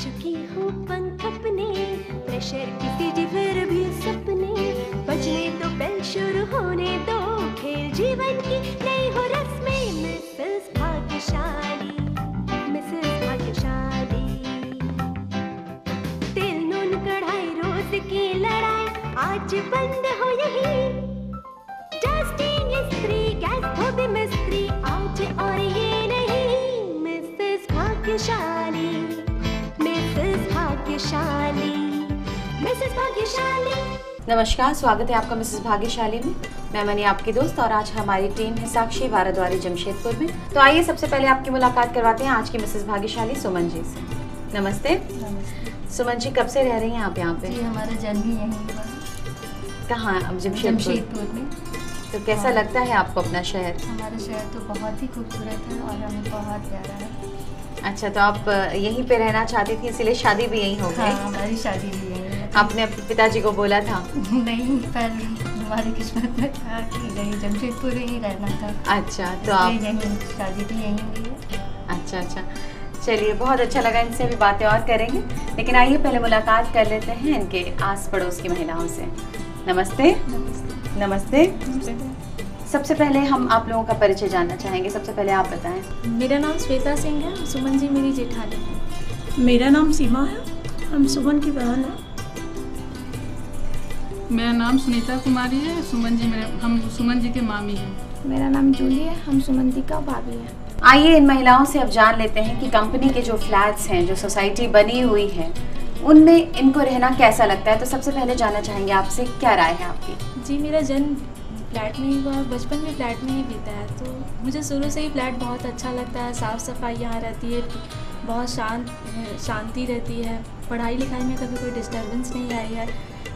चुकी हूँ पंख अपने, प्रेशर की तेजी फिर भी सपने, बजने तो बेल शुरू होने दो, खेल जीवन की नई हो रस्में। मिसेस भाग्यशाली, मिसेस भाग्यशाली। तेल नून कढ़ाई रोज की लड़ाई आज बंद हो यही, डस्टिंग इस्त्री गैस धोबी मिस्त्री आज और ये नहीं। मिसेस भाग्यशाली, मिसेस भाग्यशाली, मिसेस भाग्यशाली। नमस्कार, स्वागत है आपका मिसेस भाग्यशाली में। मैं मनी आपकी दोस्त और आज हमारी टीम है साक्षी भारद्वारी जमशेदपुर में। तो आइए सबसे पहले आपकी मुलाकात करवाते हैं आज की मिसेस भाग्यशाली सुमन जी से। नमस्ते। सुमन जी, कब से रह रही हैं आप यहाँ पे? जी, हमारा जन्म ही यहीं हुआ। कहाँ? जमशेदपुर में। तो कैसा लगता है आपको अपना शहर? हमारा शहर तो बहुत ही खूबसूरत है और हमें बहुत प्यारा है। अच्छा, तो आप यहीं पे रहना चाहती थी, इसीलिए शादी भी यहीं हो गई? हाँ, हमारी शादी भी यहीं है। आपने अपने पिताजी को बोला था? नहीं, पर हमारी किस्मत में था कि नहीं, जमशेदपुर ही रहना था। अच्छा, तो आप यहीं शादी भी यहीं हुई है। अच्छा, चलिए, बहुत अच्छा लगा। इनसे भी बातें और करेंगे, लेकिन आइए पहले मुलाकात कर लेते हैं इनके आस पड़ोस की महिलाओं से। नमस्ते। नमस्ते। सबसे पहले हम आप लोगों का परिचय जानना चाहेंगे। सबसे पहले आप बताएं। मेरा नाम श्वेता सिंह है, सुमन जी मेरी जेठानी है। मेरा नाम सीमा है, हम सुमन की बहन हैं। मेरा नाम सुनीता कुमारी है, हम सुमन जी के मामी हैं। मेरा नाम जूली है, हम सुमंती का भाभी हैं। आइए इन महिलाओं से अब जान लेते हैं कि कंपनी के जो फ्लैट्स हैं, जो सोसाइटी बनी हुई है, उनमें इनको रहना कैसा लगता है। तो सबसे पहले जानना चाहेंगे आपसे, क्या राय है आपकी? जी, मेरा जन्म फ्लैट में ही हुआ, बचपन भी फ्लैट में ही बीता है, तो मुझे शुरू से ही फ्लैट बहुत अच्छा लगता है। साफ़ सफाई यहाँ रहती है, बहुत शांति रहती है। पढ़ाई लिखाई में कभी कोई डिस्टर्बेंस नहीं आई है।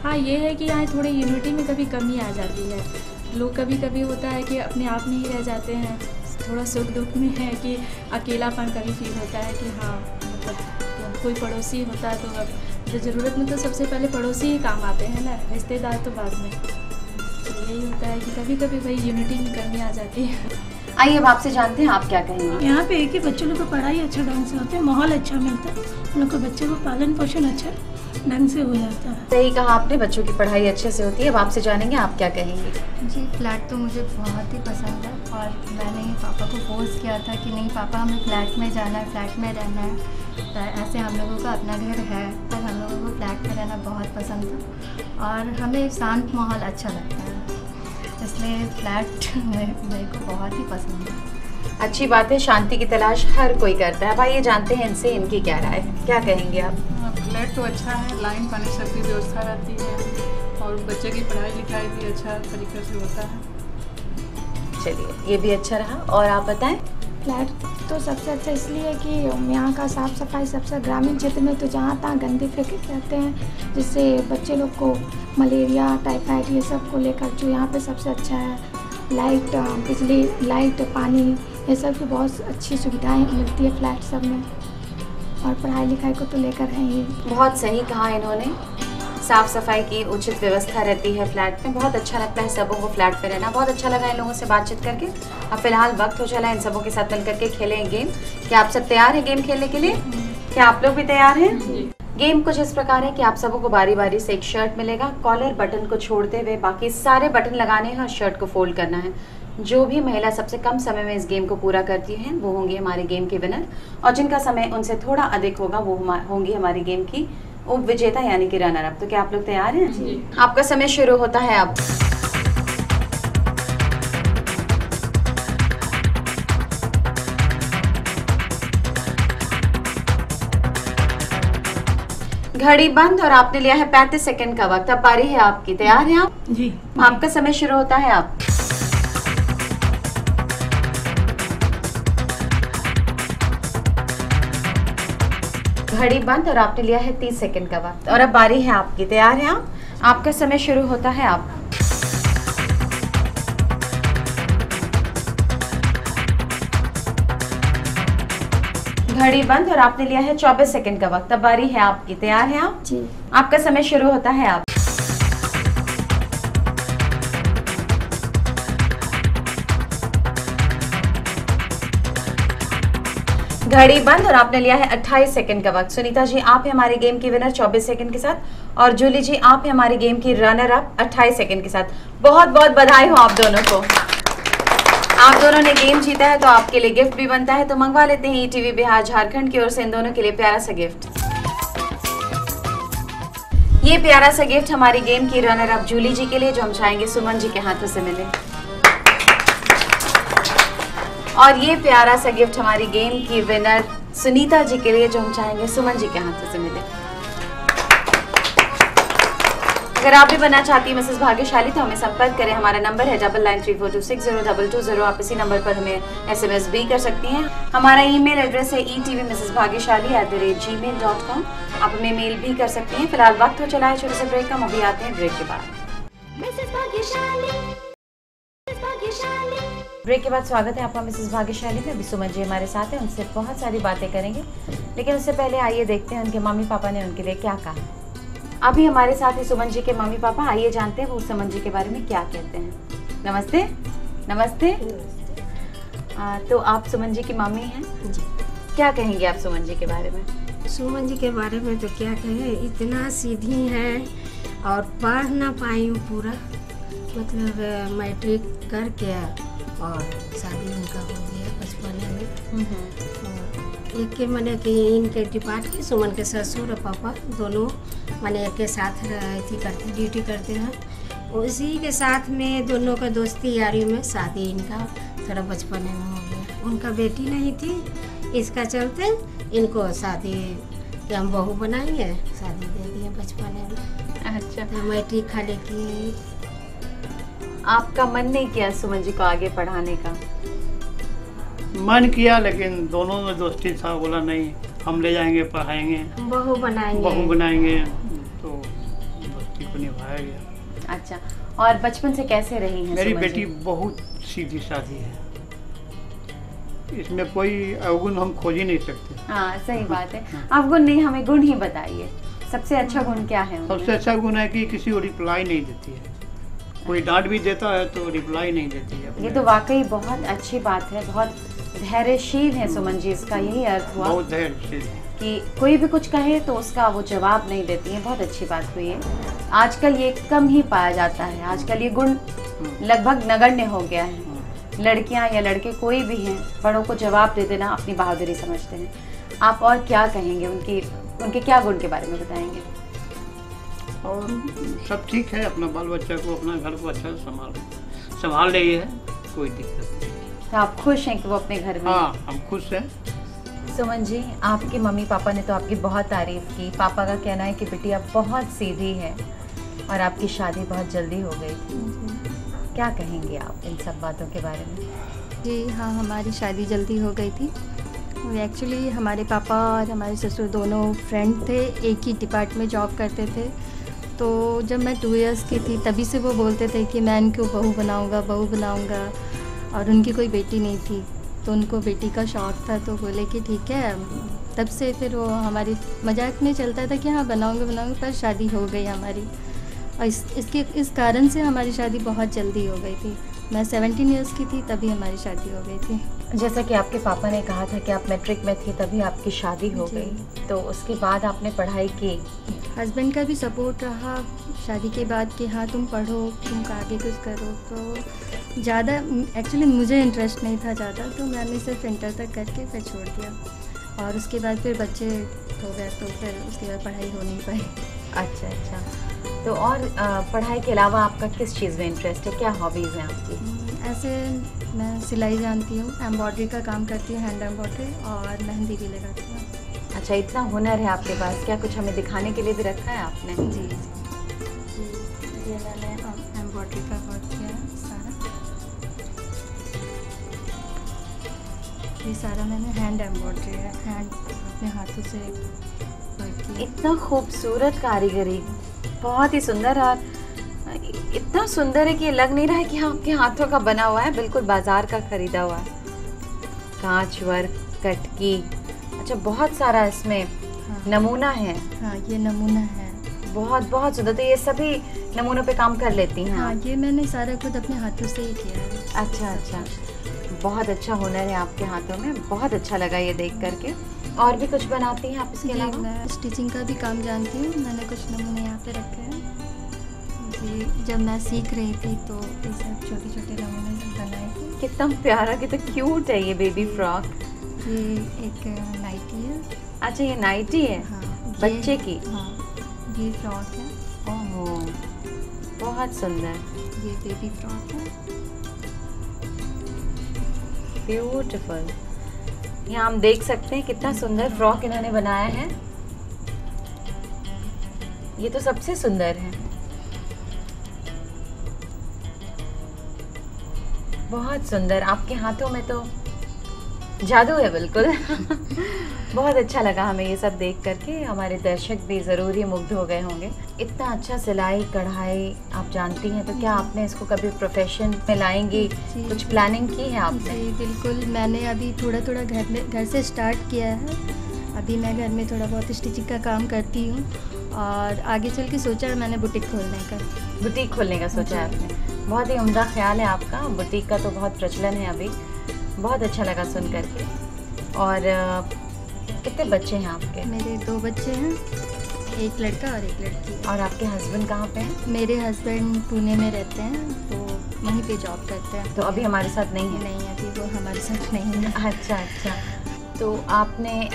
हाँ, ये है कि यहाँ थोड़ी यूनिटी में कभी कमी आ जाती है। लोग कभी कभी होता है कि अपने आप में ही रह जाते हैं, थोड़ा सुख दुख में है कि अकेलापन कभी फील होता है कि हाँ, मतलब कोई पड़ोसी होता है तो अब ज़रूरत में तो सबसे पहले पड़ोसी ही काम आते हैं ना, रिश्तेदार तो बाद में। तो यही होता है कि कभी कभी भाई यूनिटी में कमी आ जाती है। आइए अब आपसे जानते हैं, आप क्या कहेंगे? यहाँ पे एक ही बच्चों लोग को पढ़ाई अच्छा ढंग से होता है, माहौल अच्छा मिलता है, उन लोग को बच्चों को पालन पोषण अच्छा ढंग से हो जाता है। सही कहा आपने, बच्चों की पढ़ाई अच्छे से होती है। अब आपसे जानेंगे, आप क्या कहेंगे? जी, फ्लैट तो मुझे बहुत ही पसंद है और मैंने पापा को फोर्स किया था कि नहीं पापा, हमें फ्लैट में जाना है, फ्लैट में रहना है। ऐसे हम लोगों का अपना घर है, पर हम लोगों को फ्लैट में रहना बहुत पसंद था और हमें शांत माहौल अच्छा लगता है, इसलिए फ्लैट मेरे को बहुत ही पसंद है। अच्छी बात है, शांति की तलाश हर कोई करता है। भाई ये जानते हैं इनसे, इनकी क्या राय है, क्या कहेंगे आप? फ्लैट तो अच्छा है, लाइन पानी सब की व्यवस्था रहती है और बच्चे की पढ़ाई लिखाई भी अच्छा तरीके से होता है। चलिए, ये भी अच्छा रहा। और आप बताएं। फ्लैट तो सबसे अच्छा इसलिए कि यहाँ का साफ़ सफाई सबसे, ग्रामीण क्षेत्र में तो जहाँ तहाँ गंदे फेंके रहते हैं, जिससे बच्चे लोग को मलेरिया, टाइफाइड ये सब को लेकर जो यहाँ पे सबसे अच्छा है। लाइट, बिजली, लाइट, पानी, ये सब की बहुत अच्छी सुविधाएं मिलती है फ्लैट सब में, और पढ़ाई लिखाई को तो लेकर है ही। बहुत सही कहा इन्होंने। साफ़ सफाई की उचित व्यवस्था रहती है फ्लैट में। बहुत अच्छा लगता है सबों को फ्लैट पे रहना। बहुत अच्छा लगा इन लोगों से बातचीत करके। अब फिलहाल वक्त हो चला इन सबों के साथ मिल करके खेलें गेम। क्या आप सब तैयार हैं गेम खेलने के लिए? क्या आप लोग भी तैयार हैं? गेम कुछ इस प्रकार है कि आप सबों को बारी बारी से एक शर्ट मिलेगा। कॉलर बटन को छोड़ते हुए बाकी सारे बटन लगाने हैं और शर्ट को फोल्ड करना है। जो भी महिला सबसे कम समय में इस गेम को पूरा करती हैं वो होंगी हमारे गेम के विनर, और जिनका समय उनसे थोड़ा अधिक होगा वो होंगी हमारी गेम की उप विजेता यानी कि रनर अप। तो क्या आप लोग तैयार हैं? जी। आपका समय शुरू होता है अब। घड़ी बंद और आपने लिया है 35 सेकंड का वक्त। अब बारी है आपकी, तैयार हैं आप? जी। आपका समय शुरू होता है अब। घड़ी बंद और आपने लिया है 30 सेकंड का वक्त। और अब बारी है आपकी, तैयार हैं आप? आपका समय शुरू होता है अब। घड़ी बंद और आपने लिया है 24 सेकंड का वक्त। अब बारी है आपकी, तैयार हैं आप? जी। आपका समय शुरू होता है अब। घड़ी बंद और आपने लिया है 28 सेकंड का वक्त। सुनीता जी आप हैं हमारी गेम की विनर 24 सेकंड के साथ और जूली जी आप हैं हमारी गेम की रनर अप 28 सेकंड के साथ। बहुत बहुत बधाई हो आप दोनों को। आप दोनों ने गेम जीता है तो आपके लिए गिफ्ट भी बनता है, तो मंगवा लेते हैं ईटीवी बिहार झारखंड की ओर से इन दोनों के लिए प्यारा सा गिफ्ट। ये प्यारा सा गिफ्ट हमारी गेम की रनर अप जूली जी के लिए, जो हम चाहेंगे सुमन जी के हाथों से मिले। और ये प्यारा सा गिफ्ट हमारी गेम की विनर सुनीता जी के लिए, जो हम चाहेंगे सुमन जी के हाथों से मिले। अगर आप भी बनना चाहती हैं मिसेस भाग्यशाली तो हमें संपर्क करें। हमारा नंबर है 9934260220। आप इसी नंबर पर हमें SMS भी कर सकती हैं। हमारा ईमेल एड्रेस है etvmrsbhagyashali@gmail.com। आप हमें मेल भी कर सकती हैं। फिलहाल वक्त हो चला है छोटे से ब्रेक का, हम अभी आते हैं ब्रेक के बाद। ब्रेक के बाद स्वागत है आपका मिसेस भाग्यशाली में। अभी सुमन जी हमारे साथ हैं, उनसे बहुत सारी बातें करेंगे, लेकिन उससे पहले आइए देखते हैं उनके मम्मी पापा ने उनके लिए क्या कहा। अभी हमारे साथ है सुमन जी के मम्मी पापा, आइए जानते हैं वो सुमन जी के बारे में क्या कहते हैं। नमस्ते। नमस्ते। तो आप सुमन जी की मम्मी हैं जी, क्या कहेंगे आप सुमन जी के बारे में? सुमन जी के बारे में तो क्या कहें, इतना सीधी है और पढ़ ना पाई हूँ पूरा, मतलब मैट्रिक करके और शादी उनका हो गया बचपने में। एक के मने कि इनके डिपार्ट के सुमन के ससुर और पापा दोनों मने एक के साथ करते ड्यूटी करते हैं। उसी के साथ में दोनों का दोस्ती यारी में शादी इनका थोड़ा बचपने में हो गया। उनका बेटी नहीं थी, इसका चलते इनको शादी कि हम बहू बनाएंगे, शादी दे दिए बचपने में। अच्छा, तो मैट्रिक खाली की। आपका मन नहीं किया सुमन जी को आगे पढ़ाने का? मन किया लेकिन दोनों में दोस्ती था, बोला नहीं हम ले जाएंगे पढ़ाएंगे बहू बनाएंगे तो दोस्ती को निभाया गया। अच्छा, और बचपन से कैसे रही हैं मेरी सुमन बेटी जी? बहुत सीधी सादी है, इसमें कोई अवगुण हम खोज ही नहीं सकते। हाँ सही बात है, अवगुण नहीं, हमें गुण ही बताइए। सबसे अच्छा गुण क्या है उनमें? सबसे अच्छा गुण है कि किसी को रिप्लाई नहीं देती है, कोई डांट भी देता है तो रिप्लाई नहीं देती है। ये तो वाकई बहुत अच्छी बात है, बहुत धैर्यशील है सुमन जी, इसका यही अर्थ हुआ बहुत धैर्यशील है कि कोई भी कुछ कहे तो उसका वो जवाब नहीं देती है। बहुत अच्छी बात हुई है, आजकल ये कम ही पाया जाता है, आजकल ये गुण लगभग नगण्य हो गया है। लड़कियां या लड़के कोई भी हैं, बड़ों को जवाब दे देना अपनी बहादुरी समझते हैं। आप और क्या कहेंगे, उनके क्या गुण के बारे में बताएंगे? और सब ठीक है, अपना बाल बच्चा को अपना घर को अच्छा संभाल रही है, कोई दिक्कत नहीं। तो आप खुश हैं कि वो अपने घर में? हाँ हम खुश हैं। सुमन जी, आपके मम्मी पापा ने तो आपकी बहुत तारीफ की। पापा का कहना है कि बेटी आप बहुत सीधी है और आपकी शादी बहुत जल्दी हो गई थी। क्या कहेंगे आप इन सब बातों के बारे में? जी हाँ, हमारी शादी जल्दी हो गई थी। एक्चुअली हमारे पापा और हमारे ससुर दोनों फ्रेंड थे, एक ही डिपार्टमेंट में जॉब करते थे। तो जब मैं 2 इयर्स की थी तभी से वो बोलते थे कि मैं इनको बहू बनाऊंगा, और उनकी कोई बेटी नहीं थी तो उनको बेटी का शौक़ था, तो बोले कि ठीक है। तब से फिर वो हमारी मजाक में चलता था कि हाँ बनाऊंगे, पर शादी हो गई हमारी। और इस कारण से हमारी शादी बहुत जल्दी हो गई थी। मैं 17 इयर्स की थी तभी हमारी शादी हो गई थी। जैसा कि आपके पापा ने कहा था कि आप मैट्रिक में थी तभी आपकी शादी हो गई, तो उसके बाद आपने पढ़ाई की? हस्बैंड का भी सपोर्ट रहा शादी के बाद कि हाँ तुम पढ़ो, तुम आगे कुछ करो। तो ज़्यादा एक्चुअली मुझे इंटरेस्ट नहीं था ज़्यादा, तो मैंने सिर्फ इंटर तक करके फिर छोड़ दिया। और उसके बाद फिर बच्चे हो गए तो फिर उसके बाद पढ़ाई हो नहीं पाई। अच्छा, तो और पढ़ाई के अलावा आपका किस चीज़ में इंटरेस्ट है, क्या हॉबीज़ हैं आपकी? ऐसे मैं सिलाई जानती हूँ, एम्ब्रॉयडरी का काम करती हूँ, हैंड एम्ब्रॉयडरी, और मेहंदी भी लगाती हूँ। अच्छा, इतना हुनर है आपके पास, क्या कुछ हमें दिखाने के लिए भी रखा है आपने? जी, ये मैंने एम्ब्रॉयडरी का वर्क किया है सारा। ये सारा मैंने हैंड एम्ब्रॉयडरी है, हैंड अपने हाथों से वर्क किया। इतना खूबसूरत कारीगरी, बहुत ही सुंदर, और इतना सुंदर है कि ये लग नहीं रहा है कि हाँ आपके हाथों का बना हुआ है, बिल्कुल बाजार का खरीदा हुआ है। कांच वर्क, कटकी, अच्छा बहुत सारा इसमें नमूना है। हाँ ये नमूना है, बहुत सुंदर। तो ये सभी नमूनों पे काम कर लेती हैं? हाँ ये मैंने सारा खुद अपने हाथों से ही किया है। अच्छा, बहुत अच्छा हुनर है आपके हाथों में, बहुत अच्छा लगा ये देख करके। और भी कुछ बनाती हैं आप इसके जी, अलावा? मैं स्टिचिंग का भी काम जानती हूँ। मैंने कुछ नमूने यहाँ पे रखे हैं जी। जब मैं सीख रही थी तो ये सब छोटे छोटे नमूने बनाए थे। कितना प्यारा, कितना क्यूट है ये बेबी फ्रॉक। ये एक नाइटी है। अच्छा, ये नाइटी है? हाँ, बच्चे की? हाँ, ये फ्रॉक है। ओह, बहुत सुंदर, ये बेबी फ्रॉक है। ब्यूटीफुल। यहाँ हम देख सकते हैं कितना सुंदर फ्रॉक इन्होंने बनाया है। ये तो सबसे सुंदर है, बहुत सुंदर। आपके हाथों में तो जादू है बिल्कुल। बहुत अच्छा लगा हमें ये सब देख करके। हमारे दर्शक भी ज़रूर ही मुग्ध हो गए होंगे। इतना अच्छा सिलाई कढ़ाई आप जानती हैं, तो क्या आपने इसको कभी प्रोफेशन में लाएंगी? कुछ प्लानिंग की है आपने? जी बिल्कुल, मैंने अभी थोड़ा थोड़ा घर से स्टार्ट किया है। अभी मैं घर में थोड़ा बहुत स्टिचिंग का काम करती हूँ और आगे चल के सोचा है मैंने बुटीक खोलने का। बुटीक खोलने का सोचा है आपने? बहुत ही उम्दा ख्याल है आपका। बुटीक का तो बहुत प्रचलन है अभी। बहुत अच्छा लगा सुन करके। और कितने बच्चे हैं आपके? मेरे 2 बच्चे हैं, एक लड़का और एक लड़की। और आपके हस्बैंड कहाँ पे हैं? मेरे हस्बैंड पुणे में रहते हैं, तो वहीं पे जॉब करते हैं। तो अभी हमारे साथ नहीं है? नहीं, अभी वो हमारे साथ नहीं है। अच्छा अच्छा। तो आपने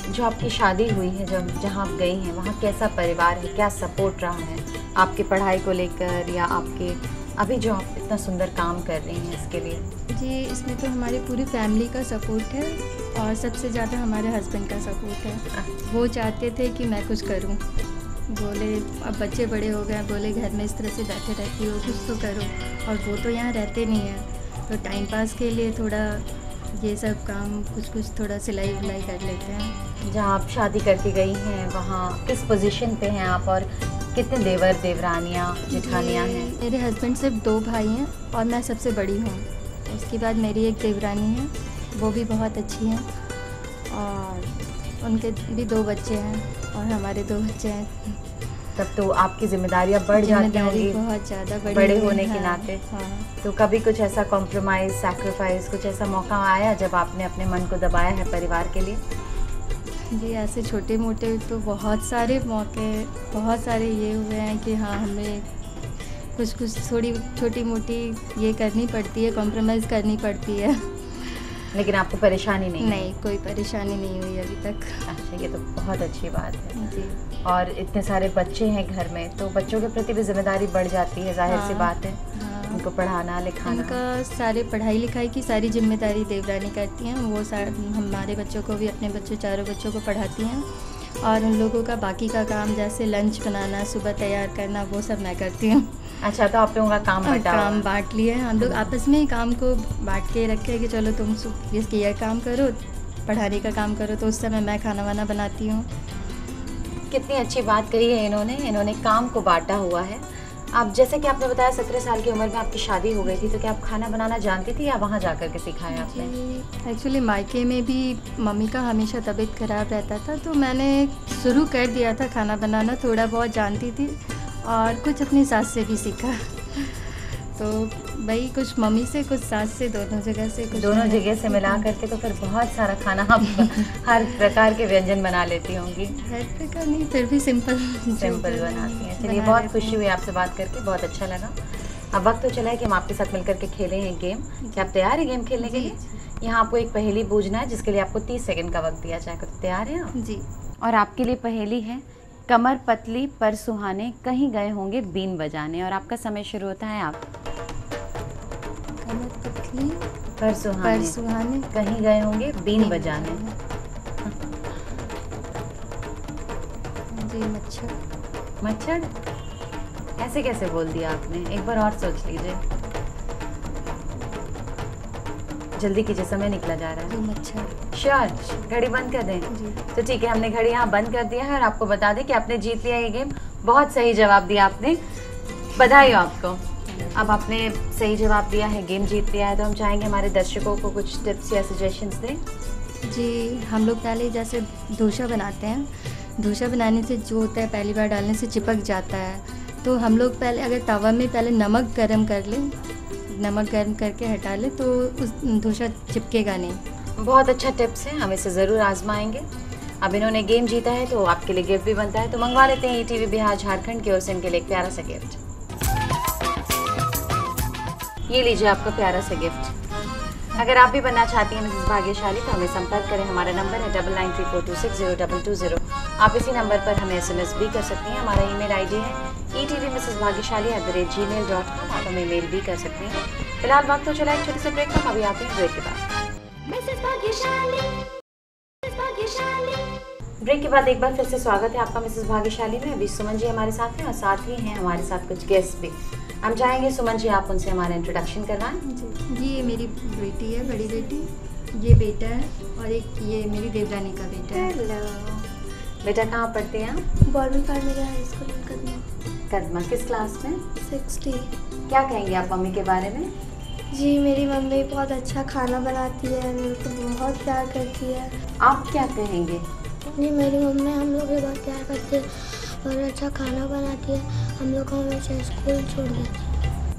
जो आपकी शादी हुई है, जब जहाँ आप गई हैं, वहाँ कैसा परिवार है, क्या सपोर्ट रहा है आपकी पढ़ाई को लेकर, या आपके अभी जो आप इतना सुंदर काम कर रही हैं इसके लिए? जी, इसमें तो हमारी पूरी फैमिली का सपोर्ट है और सबसे ज़्यादा हमारे हस्बैंड का सपोर्ट है। वो चाहते थे कि मैं कुछ करूं। बोले अब बच्चे बड़े हो गए, बोले घर में इस तरह से बैठे रहती हो, कुछ तो करो। और वो तो यहाँ रहते नहीं हैं, तो टाइम पास के लिए थोड़ा ये सब काम कुछ थोड़ा सिलाई विलाई कर लेते हैं। जहाँ आप शादी करके गई हैं वहाँ किस पोजीशन पे हैं आप, और कितने देवर देवरानियाँ जेठानियाँ हैं? मेरे हस्बैंड सिर्फ 2 भाई हैं और मैं सबसे बड़ी हूँ। उसके बाद मेरी एक देवरानी है, वो भी बहुत अच्छी हैं, और उनके भी 2 बच्चे हैं और हमारे 2 बच्चे हैं। तब तो आपकी जिम्मेदारियाँ बढ़ जाती होंगी बहुत ज़्यादा बड़े होने के नाते। हाँ। तो कभी कुछ ऐसा कॉम्प्रोमाइज़, सैक्रिफाइस, कुछ ऐसा मौका आया जब आपने अपने मन को दबाया है परिवार के लिए? जी, ऐसे छोटे मोटे तो बहुत सारे मौके, बहुत सारे ये हुए हैं कि हाँ, हमें कुछ थोड़ी छोटी मोटी ये करनी पड़ती है, कॉम्प्रोमाइज़ करनी पड़ती है। लेकिन आपको परेशानी नहीं? नहीं, कोई परेशानी नहीं हुई अभी तक। अच्छा, ये तो बहुत अच्छी बात है जी। और इतने सारे बच्चे हैं घर में, तो बच्चों के प्रति भी जिम्मेदारी बढ़ जाती है, जाहिर सी बात है। हाँ, उनको पढ़ाना लिखाना, उनका सारे पढ़ाई लिखाई की सारी जिम्मेदारी देवरानी करती हैं। वो हमारे बच्चों को भी, अपने बच्चों, चारों बच्चों को पढ़ाती हैं, और उन लोगों का बाकी का काम जैसे लंच बनाना, सुबह तैयार करना, वो सब मैं करती हूँ। अच्छा, तो आप लोगों का काम बांट लिए हैं हम लोग, आपस में ही काम को बांट के रखे कि चलो तुम ये काम करो, पढ़ाने का काम करो, तो उस समय मैं खाना वाना बनाती हूँ। कितनी अच्छी बात कही है इन्होंने काम को बांटा हुआ है। आप जैसे कि आपने बताया 17 साल की उम्र में आपकी शादी हो गई थी, तो क्या आप खाना बनाना जानती थी या वहाँ जा कर के सीखा है आपने? एक्चुअली मायके में भी मम्मी का हमेशा तबीयत ख़राब रहता था, तो मैंने शुरू कर दिया था खाना बनाना, थोड़ा बहुत जानती थी और कुछ अपनी सास से भी सीखा। तो भाई कुछ मम्मी से, कुछ सास से, दोनों जगह से मिला करके तो फिर बहुत सारा खाना आप हर प्रकार के व्यंजन बना लेती होंगी। हर प्रकार नहीं, फिर भी सिंपल बनाती हैं। चलिए, बहुत खुशी हुई आपसे बात करके, बहुत अच्छा लगा। अब वक्त तो चला है कि हम आपके साथ मिलकर के खेले हैं गेम। क्या आप तैयार हैं गेम खेलने के लिए? यहाँ आपको एक पहेली बूझना है, जिसके लिए आपको 30 सेकंड का वक्त दिया जाएगा। तो तैयार हैं आप? जी। और आपके लिए पहेली है, कमर पतली पर सुहाने, कहीं गए होंगे बीन बजाने। और आपका समय शुरू होता है। आप कमर पतली पर सुहाने, कहीं गए होंगे बीन बजाने। जी, मच्छर? ऐसे कैसे बोल दिया आपने? एक बार और सोच लीजिए, जल्दी कीजिए, समय निकला जा रहा है। मच्छर। श्योर? घड़ी बंद कर दें? जी। तो ठीक है, हमने घड़ी यहाँ बंद कर दिया है और आपको बता दें कि आपने जीत लिया ये गेम। बहुत सही जवाब दिया आपने, बधाई हो आपको। अब आपने सही जवाब दिया है, गेम जीत लिया है, तो हम चाहेंगे हमारे दर्शकों को कुछ टिप्स या सजेशंस दें। जी, हम लोग पहले जैसे डोसा बनाते हैं, डोसा बनाने से जो होता है, पहली बार डालने से चिपक जाता है, तो हम लोग पहले अगर तवा में पहले नमक गरम कर लें, नमक गर्म करके हटा ले तो उस धोसा चिपकेगा नहीं। बहुत अच्छा टिप्स है, हम इसे ज़रूर आजमाएंगे। अब इन्होंने गेम जीता है तो आपके लिए गिफ्ट भी बनता है, तो मंगवा लेते हैं ETV बिहार झारखंड की ओर से इनके लिए एक प्यारा सा गिफ्ट। ये लीजिए आपका प्यारा सा गिफ्ट। अगर आप भी बनना चाहती हैं मिसेस भाग्यशाली तो हमें संपर्क करें। हमारा नंबर है 9934260222। आप इसी नंबर पर हमें SMS भी कर सकती हैं। हमारा ईमेल ID है etvmrsbhagyashali@gmail.com। आप हमें मेल भी कर सकते हैं। फिलहाल वक्त तो चला एक छोटे से ब्रेक का, अभी आते हैं ब्रेक के बाद। ब्रेक के बाद एक बार फिर से स्वागत है आपका मिसेस भाग्यशाली में। अभी सुमन जी हमारे साथ हैं और साथ ही हैं हमारे साथ कुछ गेस्ट भी। हम चाहेंगे सुमन जी आप उनसे हमारा इंट्रोडक्शन करवाएं। जी, ये मेरी बेटी है, बड़ी बेटी, ये बेटा है और एक ये मेरी देवरानी का बेटा है। हेलो बेटा, कहाँ पढ़ते हैं आप? बॉर्डर फार्मेगा हाई स्कूल कदमा। कदमा, किस क्लास में? 60। क्या कहेंगे आप मम्मी के बारे में? जी, मेरी मम्मी बहुत अच्छा खाना बनाती है, मेरे को बहुत प्यार करती है। आप क्या कहेंगे? जी, मेरी मम्मी हम लोग बहुत प्यार करती है और अच्छा खाना बनाती है, हम लोग को हमेशा स्कूल छोड़ देती है।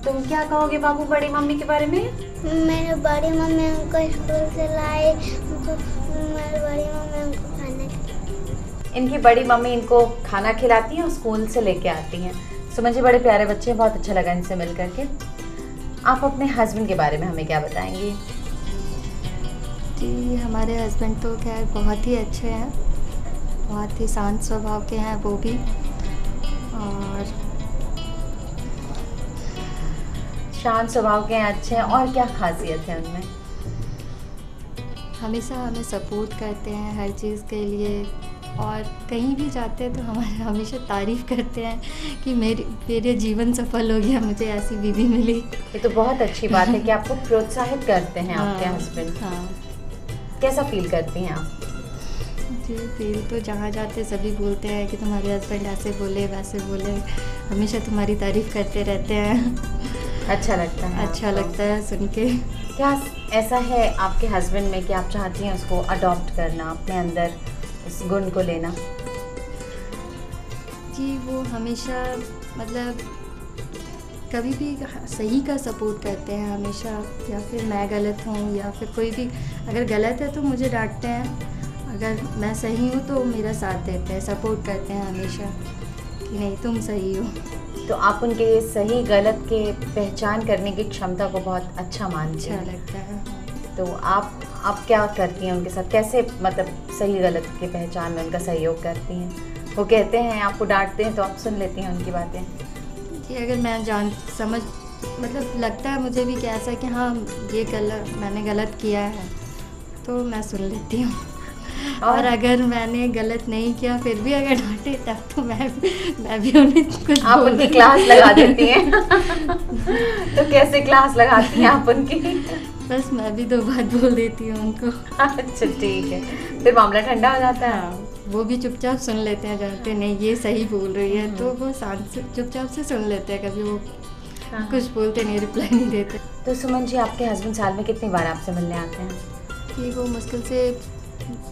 तुम क्या कहोगे बाबू बड़ी मम्मी के बारे में? मेरे बड़ी मम्मी हमको स्कूल से लाए, मेरी बड़ी मम्मी हमको खाना खिलाती। इनकी बड़ी मम्मी इनको खाना खिलाती हैं और स्कूल से लेके आती हैं। सुमन जी बड़े प्यारे बच्चे हैं, बहुत अच्छा लगा इनसे मिल करके। आप अपने हस्बैंड के बारे में हमें क्या बताएंगी? जी, हमारे हस्बैंड तो खैर बहुत ही अच्छे हैं, बहुत ही शांत स्वभाव के हैं वो भी, और शांत स्वभाव के हैं, अच्छे हैं। और क्या खासियत है उनमें? हमेशा हमें सपोर्ट करते हैं हर चीज़ के लिए, और कहीं भी जाते हैं तो हमारे हमेशा तारीफ़ करते हैं कि मेरे जीवन सफल हो गया, मुझे ऐसी बीवी मिली। ये तो बहुत अच्छी बात है कि आपको प्रोत्साहित करते हैं आपके हस्बैंड। हाँ। कैसा फील करती हैं आप? जी, फील तो जहाँ जाते सभी बोलते हैं कि तुम्हारे हस्बैंड ऐसे बोले वैसे बोले, हमेशा तुम्हारी तारीफ़ करते रहते हैं। अच्छा लगता है? अच्छा लगता है सुन के। क्या ऐसा है आपके हस्बैंड में कि आप चाहती हैं उसको अडॉप्ट करना, अपने अंदर इस गुण को लेना? जी, वो हमेशा मतलब कभी भी सही का सपोर्ट करते हैं हमेशा, या फिर मैं गलत हूँ या फिर कोई भी अगर गलत है तो मुझे डांटते हैं, अगर मैं सही हूँ तो मेरा साथ देते हैं, सपोर्ट करते हैं हमेशा कि नहीं तुम सही हो। तो आप उनके सही गलत के पहचान करने की क्षमता को बहुत अच्छा मानते हैं? अच्छा लगता है। तो आप क्या करती हैं उनके साथ, कैसे मतलब सही गलत के पहचान में उनका सहयोग करती हैं? वो कहते हैं, आपको डांटते हैं तो आप सुन लेती हैं उनकी बातें? कि अगर मैं मतलब लगता है मुझे भी कि ऐसा कि हाँ ये मैंने गलत किया है तो मैं सुन लेती हूँ, और अगर मैंने गलत नहीं किया फिर भी अगर डांटे तब तो मैं भी उन्हें कुछ आप उनकी क्लास लगा देती हैं? तो कैसे क्लास लगाती हैं आप उनकी? बस मैं भी 2 बात बोल देती हूँ उनको। अच्छा ठीक है, फिर मामला ठंडा हो जाता है? हाँ, वो भी चुपचाप सुन लेते हैं, जानते नहीं ये सही बोल रही है तो वो शांत से चुपचाप से सुन लेते हैं, कभी वो कुछ बोलते नहीं, रिप्लाई नहीं देते। तो सुमन जी आपके हस्बैंड साल में कितनी बार आपसे मिलने आते हैं? कि वो मुश्किल से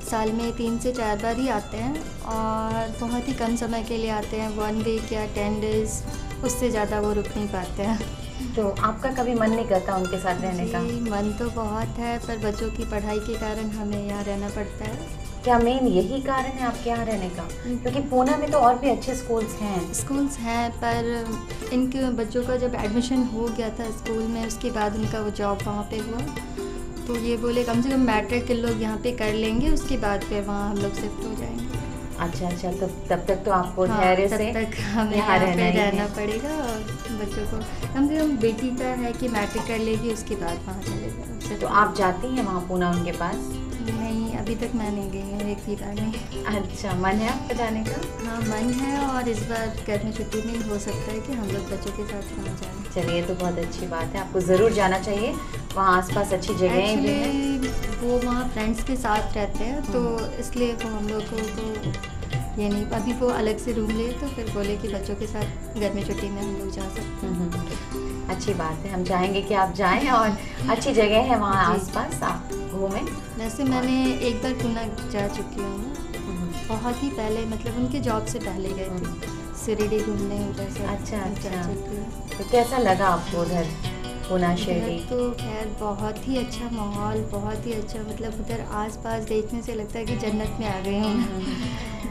साल में 3 से 4 बार ही आते हैं, और बहुत ही कम समय के लिए आते हैं, 1 वीक या 10 डेज, उससे ज़्यादा वो रुक नहीं पाते हैं। तो आपका कभी मन नहीं करता उनके साथ रहने का? जी, मन तो बहुत है, पर बच्चों की पढ़ाई के कारण हमें यहाँ रहना पड़ता है। क्या मेन यही कारण है आपके यहाँ रहने का? क्योंकि पूना में तो और भी अच्छे स्कूल्स हैं। पर इनके बच्चों का जब एडमिशन हो गया था स्कूल में, उसके बाद उनका वो जॉब वहाँ पे हुआ, तो ये बोले कम से कम मैट्रिक के लोग यहाँ पे कर लेंगे, उसके बाद फिर वहाँ हम लोग शिफ्ट हो जाएंगे। अच्छा, तो तब तक तो आपको धैर्य से तब तक हमें यहाँ रहना पड़ेगा, और बच्चों को कम से कम बेटी का है कि मैट्रिक कर लेगी, उसके बाद वहाँ चले जाए। तो आप जाती हैं वहाँ पूना उनके पास? नहीं, अभी तक मैं नहीं गई हूँ, एक भी बार नहीं। अच्छा, मन है आपका जाने का? हाँ, मन है, और इस बार गर्मी छुट्टी में हो सकता है कि हम लोग बच्चों के साथ वहाँ जाएँ। चलिए, तो बहुत अच्छी बात है, आपको ज़रूर जाना चाहिए। वहाँ आसपास अच्छी जगहें भी हैं। वो वहाँ फ्रेंड्स के साथ रहते हैं, तो इसलिए वो हम लोग को ये नहीं, अभी वो अलग से रूम ले तो फिर बोले कि बच्चों के साथ गर्मी छुट्टी में हम लोग जा सकते हैं। अच्छी बात है, हम चाहेंगे कि आप जाएं, और अच्छी जगह है वहाँ आसपास, आप घूमें। वैसे मैंने एक बार पूना जा चुकी हूँ, बहुत ही पहले, मतलब उनके जॉब से पहले गए थे शिरडी घूमने उधर से। अच्छा। तो कैसा लगा आपको उधर पूना शिरडी? तो खैर बहुत ही अच्छा माहौल, बहुत ही अच्छा, मतलब उधर आसपास देखने से लगता है कि जन्नत में आ गए हैं।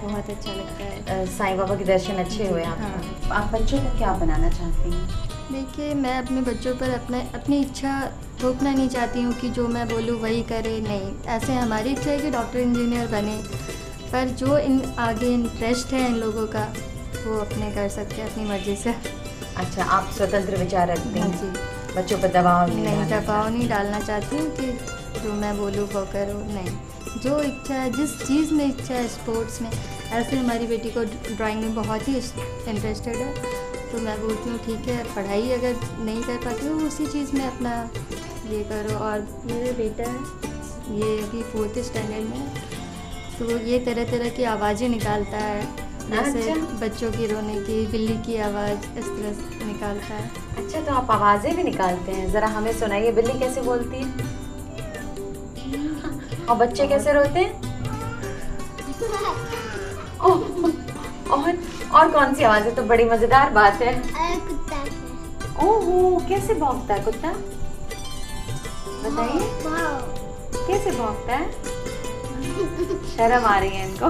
बहुत अच्छा लगता है। साईं बाबा के दर्शन अच्छे हुए आपको? आप बच्चों को क्या बनाना चाहती हैं? देखिए, मैं अपने बच्चों पर अपनी इच्छा थोपना नहीं चाहती हूँ कि जो मैं बोलूँ वही करे, नहीं। ऐसे हमारी इच्छा है कि डॉक्टर इंजीनियर बने, पर जो आगे इंटरेस्ट है इन लोगों का वो अपने कर सकते हैं अपनी मर्ज़ी से। अच्छा, आप स्वतंत्र विचार रखते हैं? जी। बच्चों पर दबाव नहीं, दबाव नहीं डालना चाहती हूँ कि जो मैं बोलूँ वो करो, नहीं। जो इच्छा है, जिस चीज़ में इच्छा है, स्पोर्ट्स में, ऐसे हमारी बेटी को ड्राइंग में बहुत ही इंटरेस्टेड है, तो मैं बोलती हूँ ठीक है, पढ़ाई अगर नहीं कर पाती हो उसी चीज़ में अपना ये करो। और मेरा बेटा है, ये अभी 4th स्टैंडर्ड में है, तो ये तरह तरह की आवाज़ें निकालता है, जैसे बच्चों की रोने की, बिल्ली की आवाज़, इस तरह से निकालता है। अच्छा, तो आप आवाज़ें भी निकालते हैं? ज़रा हमें सुनाइए, बिल्ली कैसे बोलती है और बच्चे कैसे रोते हैं? और कौन सी आवाज़ है? तो बड़ी मज़ेदार बात है। कुत्ता है। ओह, कैसे भौंकता है कुत्ता? बताइए कैसे भौंकता है? शर्म आ रही है इनको।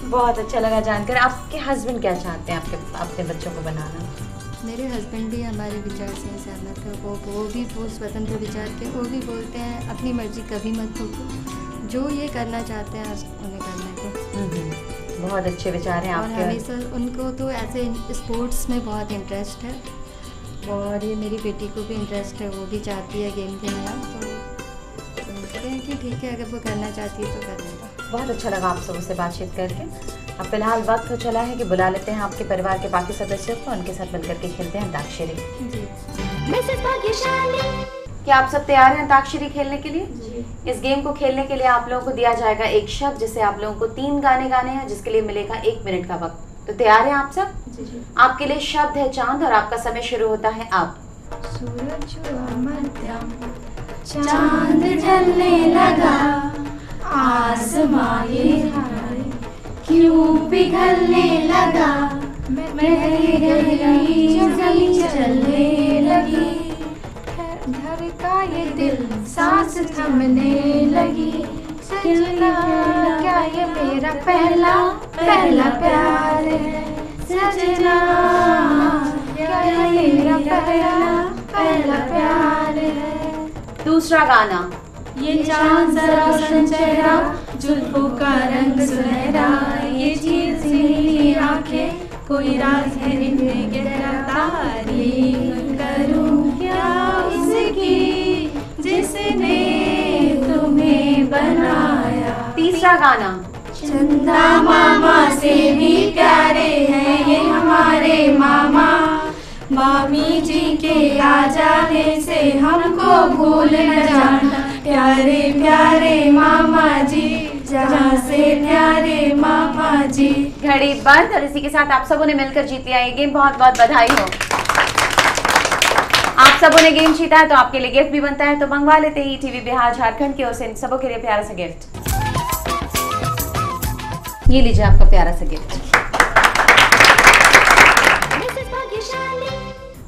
बहुत अच्छा लगा जानकर। आपके हस्बैंड क्या चाहते हैं अपने बच्चों को बनाना? मेरे हस्बैंड भी हमारे विचार से सहमत है। वो भी बहुत स्वतंत्र विचार के, वो भी बोलते हैं अपनी मर्जी कभी मत थोपो, जो ये करना चाहते हैं उन्हें करने को। बहुत अच्छे विचार हैं आपके। और हमेशा उनको तो ऐसे स्पोर्ट्स में बहुत इंटरेस्ट है, और ये मेरी बेटी को भी इंटरेस्ट है, वो भी चाहती है गेम खेलना, तो कहते हैं कि ठीक है, अगर वो करना चाहती है तो कर लेगा। बहुत अच्छा लगा आप सबसे से बातचीत करके। अब फिलहाल वक्त हो चला है कि बुला लेते हैं आपके परिवार के बाकी सदस्यों को, उनके साथ मिलकर के खेलते हैं अंताक्षरी। क्या आप सब तैयार हैं अंताक्षरी खेलने के लिए? जी। इस गेम को खेलने के लिए आप लोगों को दिया जाएगा एक शब्द, जिसे आप लोगों को 3 गाने गाने हैं, जिसके लिए मिलेगा 1 मिनट का वक्त। तो तैयार हैं आप सब? जी। आपके लिए शब्द है चांद, और आपका समय शुरू होता है अब। सूरज हुआ मध्यम, चांद ढलने लगा, आसमां ये हाय क्यों पिघलने लगा, मेरी गहरी जमी चलने लगी, धड़का ये दिल सांस थमने लगी, सजना क्या ये मेरा पहला प्यार है, सजना क्या ये मेरा पहला प्यार है। दूसरा गाना। ये चांद जरा रोशन चेहरा, जुल्फों का रंग सुनहरा, ये चीज नीली आंखें, कोई राज है इनमें गहरा, तारीफ करूं क्या उसकी जिसने तुम्हें बनाया। तीसरा गाना। चंदा मामा से भी प्यारे हैं ये हमारे मामा, मामी जी के आ जाने से हमको भूल न जाना, प्यारे प्यारे मामा जी, जहाँ से प्यारे मामा जी। घड़ी बंद। और इसी के साथ आप सबों ने मिलकर जीत लिया ये गेम। बहुत बहुत बधाई हो। आप सबों ने गेम जीता है तो आपके लिए गिफ्ट भी बनता है, तो मंगवा लेते हैं ETV बिहार झारखंड की ओर से इन सबों के लिए प्यारा सा गिफ्ट। ये लीजिए आपका प्यारा सा गिफ्ट।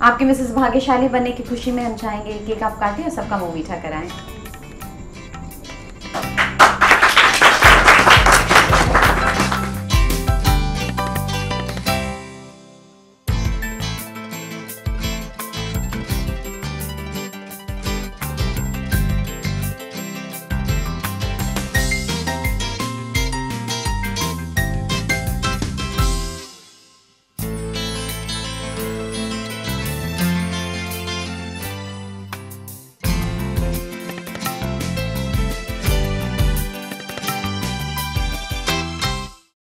आपकी मिसेस भाग्यशाली बनने की खुशी में हम चाहेंगे केक आप काटें और सबका मुंह मीठा कराएं।